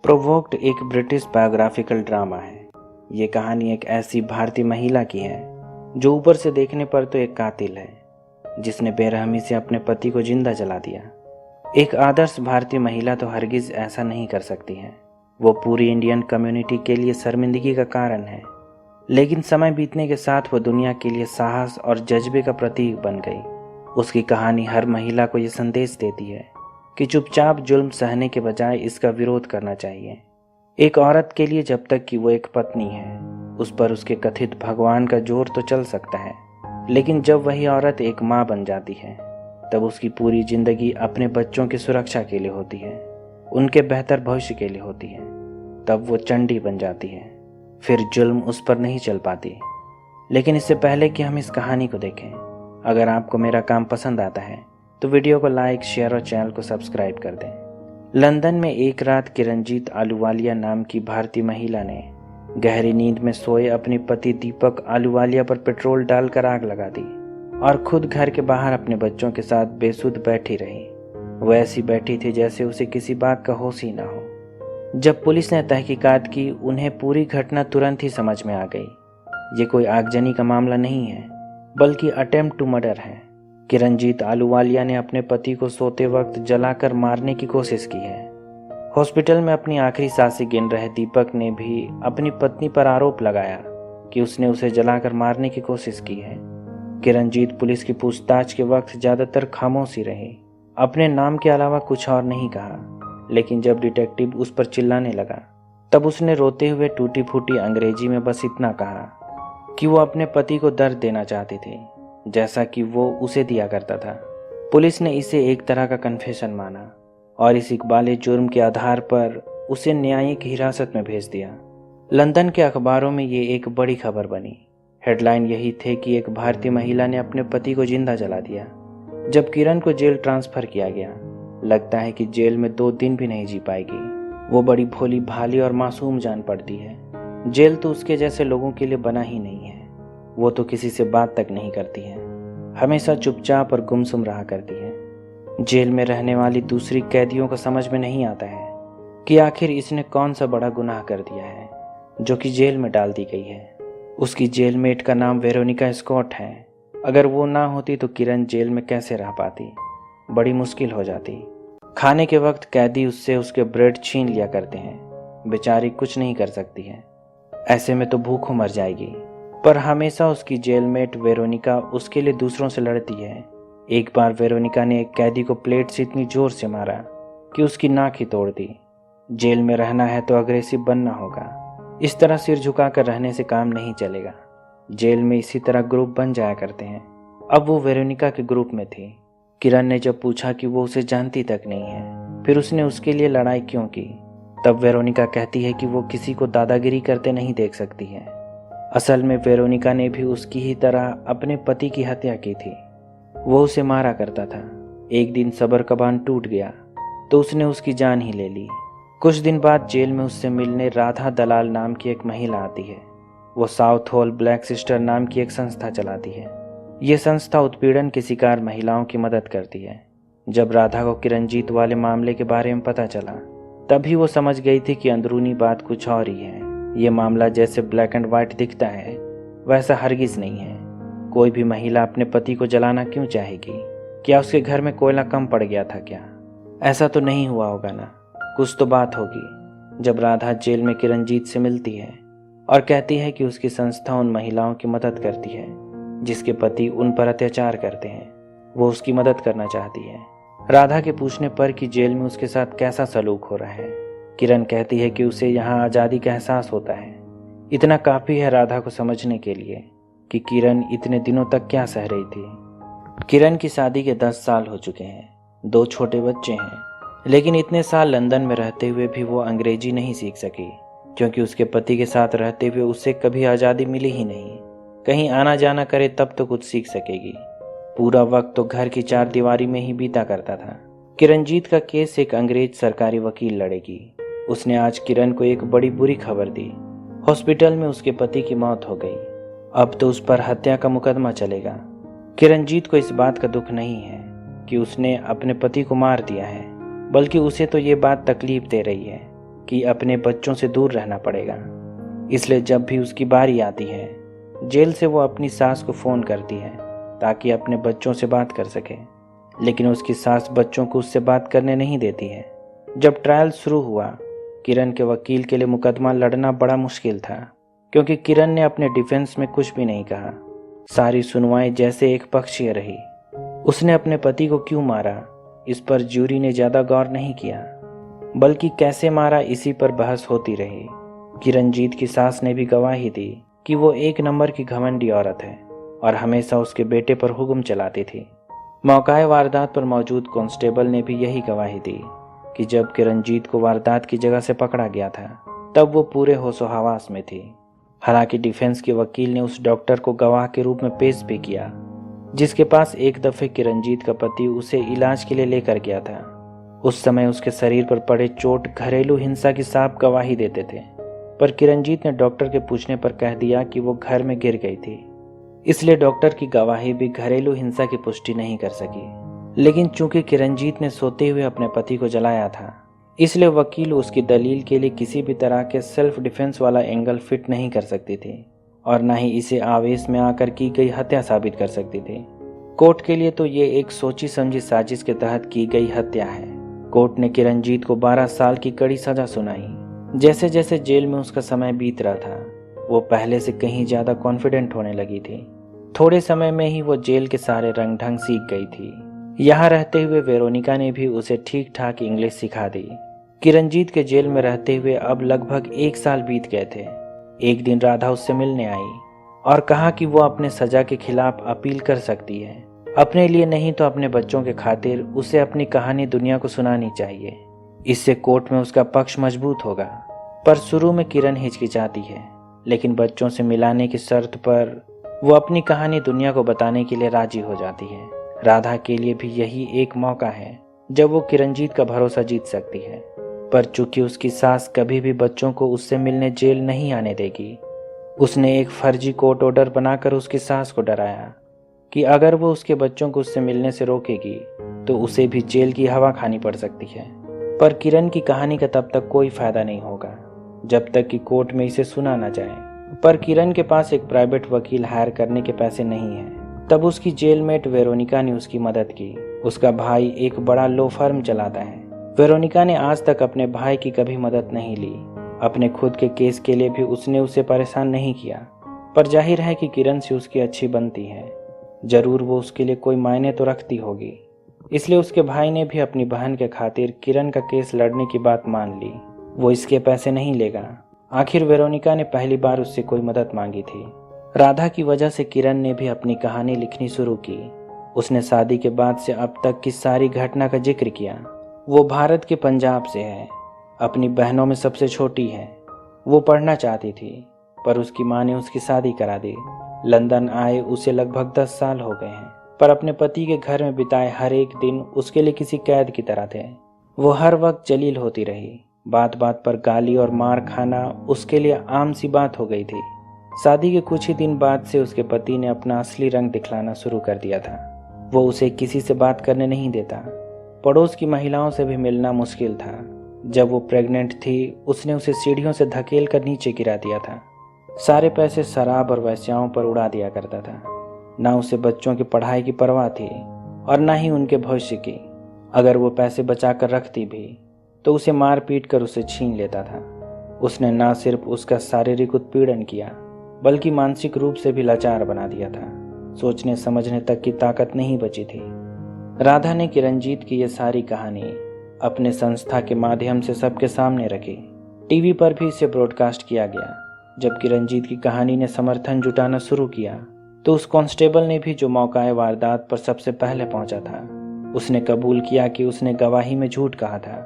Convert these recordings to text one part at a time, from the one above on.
Provoked एक British biographical drama है। ये कहानी एक ऐसी भारतीय महिला की है जो ऊपर से देखने पर तो एक कातिल है, जिसने बेरहमी से अपने पति को जिंदा जला दिया। एक आदर्श भारतीय महिला तो हरगिज ऐसा नहीं कर सकती है। वो पूरी इंडियन कम्युनिटी के लिए शर्मिंदगी का कारण है, लेकिन समय बीतने के साथ वो दुनिया के लिए साहस और जज्बे का प्रतीक बन गई। उसकी कहानी हर महिला को ये संदेश देती है कि चुपचाप जुल्म सहने के बजाय इसका विरोध करना चाहिए। एक औरत के लिए जब तक कि वो एक पत्नी है, उस पर उसके कथित भगवान का जोर तो चल सकता है, लेकिन जब वही औरत एक माँ बन जाती है, तब उसकी पूरी जिंदगी अपने बच्चों की सुरक्षा के लिए होती है, उनके बेहतर भविष्य के लिए होती है। तब वो चंडी बन जाती है, फिर जुल्म उस पर नहीं चल पाती। लेकिन इससे पहले कि हम इस कहानी को देखें, अगर आपको मेरा काम पसंद आता है तो वीडियो को लाइक, शेयर और चैनल को सब्सक्राइब कर दें। लंदन में एक रात किरणजीत आलूवालिया नाम की भारतीय महिला ने गहरी नींद में सोए अपने पति दीपक आलूवालिया पर पेट्रोल डालकर आग लगा दी और खुद घर के बाहर अपने बच्चों के साथ बेसुध बैठी रही। वह ऐसी बैठी थी जैसे उसे किसी बात का होश ही ना हो। जब पुलिस ने तहकीकात की, उन्हें पूरी घटना तुरंत ही समझ में आ गई। ये कोई आगजनी का मामला नहीं है, बल्कि अटेम्प्ट टू मर्डर है। किरणजीत आलूवालिया ने अपने पति को सोते वक्त जलाकर मारने की कोशिश की है। हॉस्पिटल में अपनी आखिरी सांसें गिन रहे दीपक ने भी अपनी पत्नी पर आरोप लगाया कि उसने उसे जलाकर मारने की कोशिश की है। किरणजीत पुलिस की पूछताछ के वक्त ज्यादातर खामोश ही रही, अपने नाम के अलावा कुछ और नहीं कहा। लेकिन जब डिटेक्टिव उस पर चिल्लाने लगा, तब उसने रोते हुए टूटी फूटी अंग्रेजी में बस इतना कहा कि वो अपने पति को दर्द देना चाहती थी, जैसा कि वो उसे दिया करता था। पुलिस ने इसे एक तरह का कन्फेशन माना और इस इकबाले जुर्म के आधार पर उसे न्यायिक हिरासत में भेज दिया। लंदन के अखबारों में ये एक बड़ी खबर बनी। हेडलाइन यही थे कि एक भारतीय महिला ने अपने पति को जिंदा जला दिया। जब किरण को जेल ट्रांसफर किया गया, लगता है कि जेल में 2 दिन भी नहीं जी पाएगी। वो बड़ी भोली भाली और मासूम जान पड़ती है। जेल तो उसके जैसे लोगों के लिए बना ही नहीं है। वो तो किसी से बात तक नहीं करती है, हमेशा चुपचाप और गुमसुम रहा करती है। जेल में रहने वाली दूसरी कैदियों को समझ में नहीं आता है कि आखिर इसने कौन सा बड़ा गुनाह कर दिया है जो कि जेल में डाल दी गई है। उसकी जेलमेट का नाम वेरोनिका स्कॉट है। अगर वो ना होती तो किरण जेल में कैसे रह पाती? बड़ी मुश्किल हो जाती। खाने के वक्त कैदी उससे उसके ब्रेड छीन लिया करते हैं। बेचारी कुछ नहीं कर सकती है, ऐसे में तो भूखों मर जाएगी। पर हमेशा उसकी जेलमेट वेरोनिका उसके लिए दूसरों से लड़ती है। एक बार वेरोनिका ने एक कैदी को प्लेट से इतनी जोर से मारा कि उसकी नाक ही तोड़ दी। जेल में रहना है तो अग्रेसिव बनना होगा। इस तरह सिर झुकाकर रहने से काम नहीं चलेगा। जेल में इसी तरह ग्रुप बन जाया करते हैं। अब वो वेरोनिका के ग्रुप में थी। किरण ने जब पूछा कि वो उसे जानती तक नहीं है, फिर उसने उसके लिए लड़ाई क्यों की, तब वेरोनिका कहती है कि वो किसी को दादागिरी करते नहीं देख सकती है। असल में वेरोनिका ने भी उसकी ही तरह अपने पति की हत्या की थी। वो उसे मारा करता था। एक दिन सबर का बांध टूट गया तो उसने उसकी जान ही ले ली। कुछ दिन बाद जेल में उससे मिलने राधा दलाल नाम की एक महिला आती है। वो साउथ हॉल ब्लैक सिस्टर नाम की एक संस्था चलाती है। ये संस्था उत्पीड़न के शिकार महिलाओं की मदद करती है। जब राधा को किरणजीत वाले मामले के बारे में पता चला, तभी वो समझ गई थी कि अंदरूनी बात कुछ और ही है। ये मामला जैसे ब्लैक एंड व्हाइट दिखता है, वैसा हरगिज नहीं है। कोई भी महिला अपने पति को जलाना क्यों चाहेगी? क्या उसके घर में कोयला कम पड़ गया था क्या? ऐसा तो नहीं हुआ होगा ना। कुछ तो बात होगी। जब राधा जेल में किरणजीत से मिलती है और कहती है कि उसकी संस्था उन महिलाओं की मदद करती है जिसके पति उन पर अत्याचार करते हैं, वो उसकी मदद करना चाहती है। राधा के पूछने पर कि जेल में उसके साथ कैसा सलूक हो रहा है, किरण कहती है कि उसे यहाँ आज़ादी का एहसास होता है। इतना काफ़ी है राधा को समझने के लिए कि किरण इतने दिनों तक क्या सह रही थी। किरण की शादी के 10 साल हो चुके हैं, 2 छोटे बच्चे हैं, लेकिन इतने साल लंदन में रहते हुए भी वो अंग्रेजी नहीं सीख सकी, क्योंकि उसके पति के साथ रहते हुए उसे कभी आज़ादी मिली ही नहीं। कहीं आना जाना करे तब तो कुछ सीख सकेगी। पूरा वक्त तो घर की 4 दीवारी में ही बीता करता था। किरणजीत का केस एक अंग्रेज सरकारी वकील लड़ेगी। उसने आज किरण को एक बड़ी बुरी खबर दी। हॉस्पिटल में उसके पति की मौत हो गई। अब तो उस पर हत्या का मुकदमा चलेगा। किरणजीत को इस बात का दुख नहीं है कि उसने अपने पति को मार दिया है, बल्कि उसे तो ये बात तकलीफ दे रही है कि अपने बच्चों से दूर रहना पड़ेगा। इसलिए जब भी उसकी बारी आती है, जेल से वो अपनी सास को फ़ोन करती है ताकि अपने बच्चों से बात कर सके, लेकिन उसकी सास बच्चों को उससे बात करने नहीं देती है। जब ट्रायल शुरू हुआ, किरण के वकील के लिए मुकदमा लड़ना बड़ा मुश्किल था, क्योंकि किरण ने अपने डिफेंस में कुछ भी नहीं कहा। सारी सुनवाई जैसे एक पक्षीय रही। उसने अपने पति को क्यों मारा, इस पर ज्यूरी ने ज़्यादा गौर नहीं किया, बल्कि कैसे मारा इसी पर बहस होती रही। किरणजीत की सास ने भी गवाही दी कि वो एक नंबर की घमंडी औरत है और हमेशा उसके बेटे पर हुक्म चलाती थी। मौकाए वारदात पर मौजूद कांस्टेबल ने भी यही गवाही दी कि जब किरणजीत को वारदात की जगह से पकड़ा गया था, तब वो पूरे होशो हवास में थी। हालांकि डिफेंस के वकील ने उस डॉक्टर को गवाह के रूप में पेश भी किया, जिसके पास एक दफ़े किरणजीत का पति उसे इलाज के लिए लेकर गया था। उस समय उसके शरीर पर पड़े चोट घरेलू हिंसा की साफ गवाही देते थे, पर किरणजीत ने डॉक्टर के पूछने पर कह दिया कि वो घर में गिर गई थी, इसलिए डॉक्टर की गवाही भी घरेलू हिंसा की पुष्टि नहीं कर सकी। लेकिन चूंकि किरणजीत ने सोते हुए अपने पति को जलाया था, इसलिए वकील उसकी दलील के लिए किसी भी तरह के सेल्फ डिफेंस वाला एंगल फिट नहीं कर सकती थी और न ही इसे आवेश में आकर की गई हत्या साबित कर सकती थी। कोर्ट के लिए तो ये एक सोची समझी साजिश के तहत की गई हत्या है। कोर्ट ने किरणजीत को 12 साल की कड़ी सजा सुनाई। जैसे जैसे जेल में उसका समय बीत रहा था, वो पहले से कहीं ज़्यादा कॉन्फिडेंट होने लगी थी। थोड़े समय में ही वो जेल के सारे रंग ढंग सीख गई थी। यहाँ रहते हुए वेरोनिका ने भी उसे ठीक ठाक इंग्लिश सिखा दी। किरणजीत के जेल में रहते हुए अब लगभग 1 साल बीत गए थे। एक दिन राधा उससे मिलने आई और कहा कि वो अपने सजा के खिलाफ अपील कर सकती है। अपने लिए नहीं तो अपने बच्चों के खातिर उसे अपनी कहानी दुनिया को सुनानी चाहिए। इससे कोर्ट में उसका पक्ष मजबूत होगा। पर शुरू में किरण हिचकिचाती है, लेकिन बच्चों से मिलाने की शर्त पर वो अपनी कहानी दुनिया को बताने के लिए राजी हो जाती है। राधा के लिए भी यही एक मौका है जब वो किरणजीत का भरोसा जीत सकती है। पर चूंकि उसकी सास कभी भी बच्चों को उससे मिलने जेल नहीं आने देगी, उसने एक फर्जी कोर्ट ऑर्डर बनाकर उसकी सास को डराया कि अगर वो उसके बच्चों को उससे मिलने से रोकेगी तो उसे भी जेल की हवा खानी पड़ सकती है। पर किरण की कहानी का तब तक कोई फायदा नहीं होगा जब तक कि कोर्ट में इसे सुना ना जाए। पर किरण के पास एक प्राइवेट वकील हायर करने के पैसे नहीं हैं। तब उसकी जेलमेट वेरोनिका ने उसकी मदद की। उसका भाई एक बड़ा लो फर्म चलाता है। वेरोनिका ने आज तक अपने भाई की कभी मदद नहीं ली। अपने खुद के केस के लिए भी उसने उसे परेशान नहीं किया। पर जाहिर है कि किरण से उसकी अच्छी बनती है, जरूर वो उसके लिए कोई मायने तो रखती होगी। इसलिए उसके भाई ने भी अपनी बहन के खातिर किरण का केस लड़ने की बात मान ली। वो इसके पैसे नहीं लेगा। आखिर वेरोनिका ने पहली बार उससे कोई मदद मांगी थी। राधा की वजह से किरण ने भी अपनी कहानी लिखनी शुरू की। उसने शादी के बाद से अब तक की सारी घटना का जिक्र किया। वो भारत के पंजाब से है, अपनी बहनों में सबसे छोटी है। वो पढ़ना चाहती थी, पर उसकी माँ ने उसकी शादी करा दी। लंदन आए उसे लगभग 10 साल हो गए हैं, पर अपने पति के घर में बिताए हर एक दिन उसके लिए किसी कैद की तरह थे। वो हर वक्त जलील होती रही। बात बात पर गाली और मार खाना उसके लिए आम सी बात हो गई थी। शादी के कुछ ही दिन बाद से उसके पति ने अपना असली रंग दिखलाना शुरू कर दिया था। वो उसे किसी से बात करने नहीं देता। पड़ोस की महिलाओं से भी मिलना मुश्किल था। जब वो प्रेग्नेंट थी, उसने उसे सीढ़ियों से धकेल कर नीचे गिरा दिया था। सारे पैसे शराब और वेश्याओं पर उड़ा दिया करता था। ना उसे बच्चों की पढ़ाई की परवाह थी और ना ही उनके भविष्य की। अगर वो पैसे बचाकर रखती भी तो उसे मार पीट कर उसे छीन लेता था। उसने ना सिर्फ उसका शारीरिक उत्पीड़न किया, बल्कि मानसिक रूप से भी लाचार बना दिया था। सोचने समझने तक की ताकत नहीं बची थी। राधा ने किरणजीत की यह सारी कहानी अपने संस्था के माध्यम से सबके सामने रखी। टीवी पर भी इसे ब्रॉडकास्ट किया गया। जब किरणजीत की कहानी ने समर्थन जुटाना शुरू किया, तो उस कांस्टेबल ने भी जो मौकाए वारदात पर सबसे पहले पहुंचा था, उसने कबूल किया कि उसने गवाही में झूठ कहा था।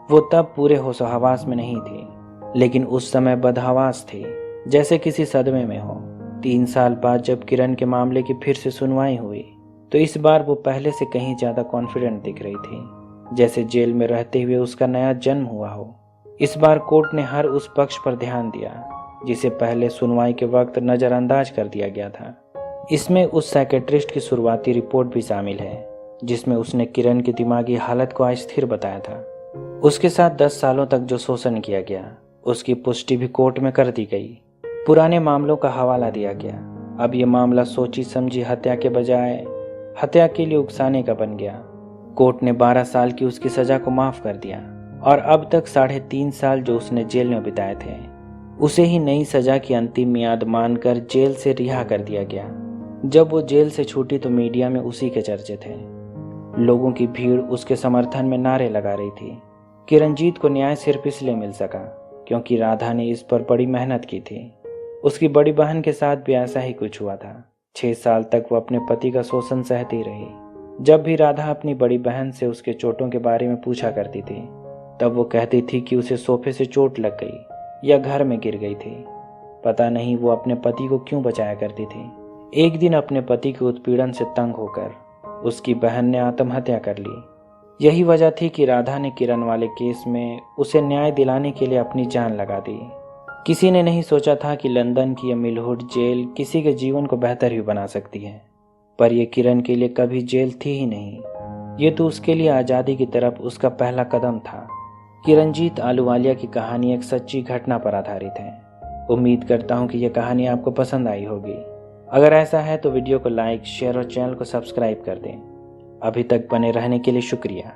वो तब पूरे होशो-हवास में नहीं थी, लेकिन उस समय बदहवास थी, जैसे किसी सदमे में हो। 3 साल बाद जब किरण के मामले की फिर से सुनवाई हुई, तो इस बार वो पहले से कहीं ज़्यादा कॉन्फिडेंट दिख रही थी, जैसे जेल में रहते हुए उसका नया जन्म हुआ हो। इस बार कोर्ट ने हर उस पक्ष पर ध्यान दिया जिसे पहले सुनवाई के वक्त नज़रअंदाज कर दिया गया था। इसमें उस साइकेट्रिस्ट की शुरुआती रिपोर्ट भी शामिल है, जिसमें उसने किरण की दिमागी हालत को अस्थिर बताया था। उसके साथ 10 सालों तक जो शोषण किया गया उसकी पुष्टि भी कोर्ट में कर दी गई। पुराने मामलों का हवाला दिया गया। अब ये मामला सोची समझी हत्या के बजाय हत्या के लिए उकसाने का बन गया। कोर्ट ने 12 साल की उसकी सजा को माफ कर दिया और अब तक 3.5 साल जो उसने जेल में बिताए थे उसे ही नई सजा की अंतिम मियाद मानकर जेल से रिहा कर दिया गया। जब वो जेल से छूटी तो मीडिया में उसी के चर्चे थे। लोगों की भीड़ उसके समर्थन में नारे लगा रही थी कि रंजीत को न्याय सिर्फ इसलिए मिल सका क्योंकि राधा ने इस पर बड़ी मेहनत की थी। उसकी बड़ी बहन के साथ भी ऐसा ही कुछ हुआ था। 6 साल तक वो अपने पति का शोषण सहती रही। जब भी राधा अपनी बड़ी बहन से उसके चोटों के बारे में पूछा करती थी तब वो कहती थी कि उसे सोफे से चोट लग गई या घर में गिर गई थी। पता नहीं वो अपने पति को क्यों बचाया करती थी। एक दिन अपने पति के उत्पीड़न से तंग होकर उसकी बहन ने आत्महत्या कर ली। यही वजह थी कि राधा ने किरण वाले केस में उसे न्याय दिलाने के लिए अपनी जान लगा दी। किसी ने नहीं सोचा था कि लंदन की यह मिलहुड जेल किसी के जीवन को बेहतर भी बना सकती है, पर यह किरण के लिए कभी जेल थी ही नहीं। ये तो उसके लिए आज़ादी की तरफ उसका पहला कदम था। कि रंजीत आलूवालिया की कहानी एक सच्ची घटना पर आधारित है। उम्मीद करता हूँ कि यह कहानी आपको पसंद आई होगी। अगर ऐसा है तो वीडियो को लाइक, शेयर और चैनल को सब्सक्राइब कर दें। अभी तक बने रहने के लिए शुक्रिया।